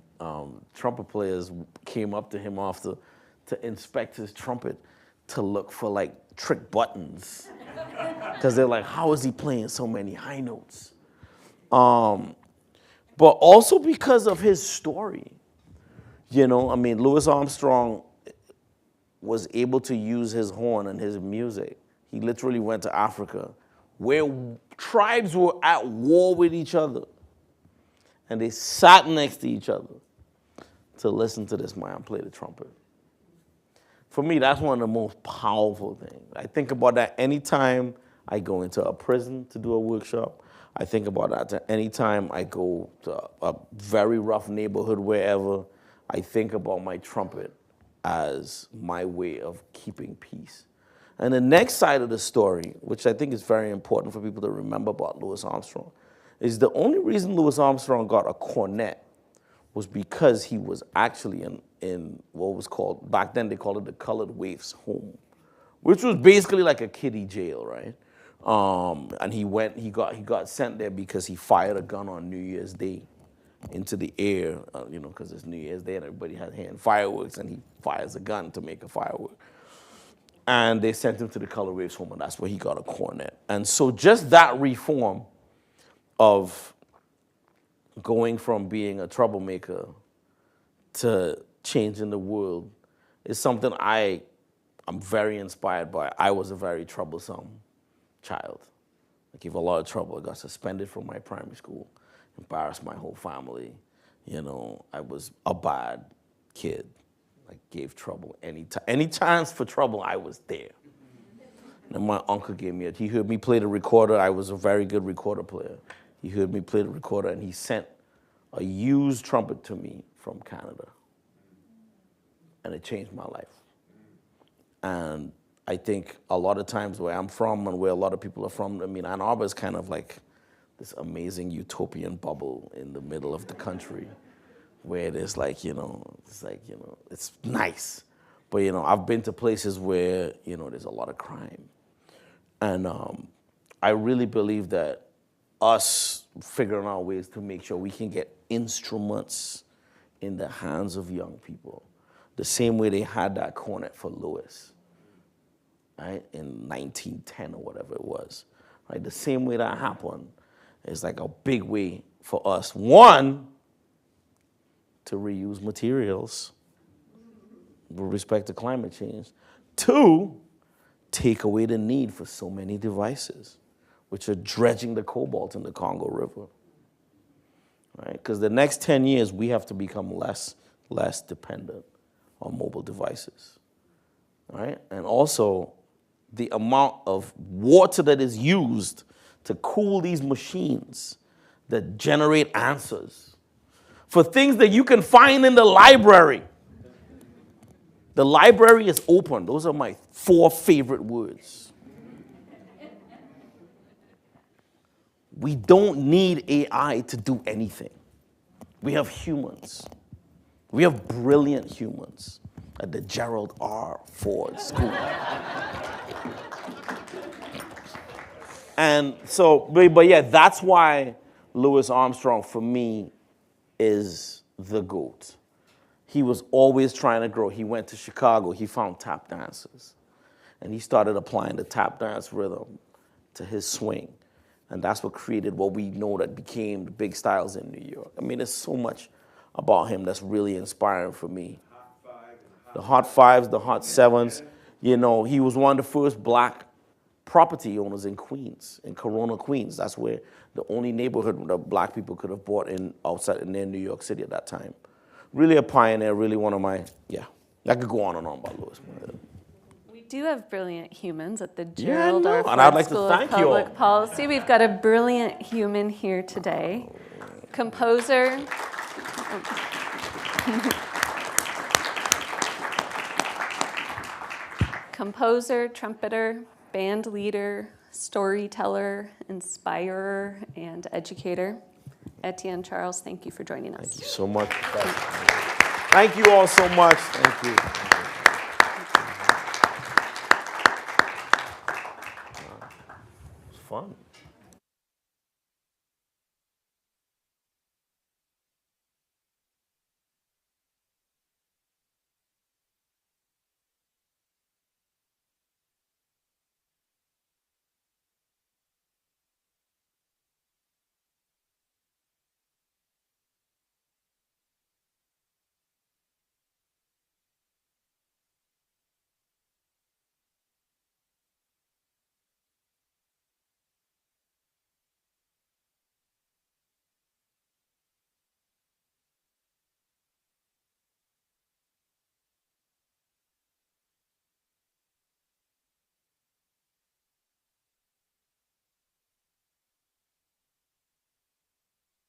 trumpet players came up to him after to inspect his trumpet to look for like trick buttons, because they're like, how is he playing so many high notes? But also because of his story. Louis Armstrong was able to use his horn and his music. He literally went to Africa, where tribes were at war with each other. And they sat next to each other to listen to this man play the trumpet. For me, that's one of the most powerful things. I think about that anytime I go into a prison to do a workshop. I think about that anytime I go to a very rough neighborhood, wherever. I think about my trumpet as my way of keeping peace. And the next side of the story, which I think is very important for people to remember about Louis Armstrong, is the only reason Louis Armstrong got a cornet was because he was actually in what was called, back then they called it the Colored Waif's Home, which was basically like a kiddie jail, right? And he got sent there because he fired a gun on New Year's Day into the air, because it's New Year's Day and everybody had hand fireworks, and he fires a gun to make a firework. And they sent him to the Colored Waif's Home, and that's where he got a cornet. And so just that reform of going from being a troublemaker to changing the world is something I'm very inspired by. I was a very troublesome child. I gave a lot of trouble. I got suspended from my primary school, embarrassed my whole family. I was a bad kid. I gave trouble any chance for trouble, I was there. And my uncle he heard me play the recorder. I was a very good recorder player. He heard me play the recorder, and he sent a used trumpet to me from Canada. And it changed my life. And I think a lot of times where I'm from and where a lot of people are from, Ann Arbor is kind of like this amazing utopian bubble in the middle of the country where there's it's nice. But, I've been to places where, there's a lot of crime. And I really believe that us figuring out ways to make sure we can get instruments in the hands of young people, the same way they had that cornet for Louis, right, in 1910 or whatever it was, right? The same way that happened is like a big way for us, one, to reuse materials with respect to climate change. Two, take away the need for so many devices, which are dredging the cobalt in the Congo River, right? Because the next 10 years, we have to become less dependent on mobile devices, right? And also, the amount of water that is used to cool these machines that generate answers for things that you can find in the library. The library is open. Those are my 4 favorite words. We don't need AI to do anything. We have humans. We have brilliant humans at the Gerald R. Ford School. And so, but yeah, that's why Louis Armstrong, for me, is the GOAT. He was always trying to grow. He went to Chicago. He found tap dancers. And he started applying the tap dance rhythm to his swing. And that's what created what we know that became the big styles in New York. There's so much about him that's really inspiring for me. The Hot Fives, the Hot Sevens. He was one of the first black property owners in Queens, in Corona, Queens. That's where the only neighborhood that black people could have bought outside in New York City at that time. Really a pioneer, really one of my, I could go on and on about Louis. We do have brilliant humans at the Yeah, I Gerald know, R. and Ford I'd like to School of thank you all. Public Policy. We've got a brilliant human here today. Composer. composer, trumpeter, band leader, storyteller, inspirer, and educator. Etienne Charles, thank you for joining us. Thank you so much. Thank you all so much. Thank you. It's fun.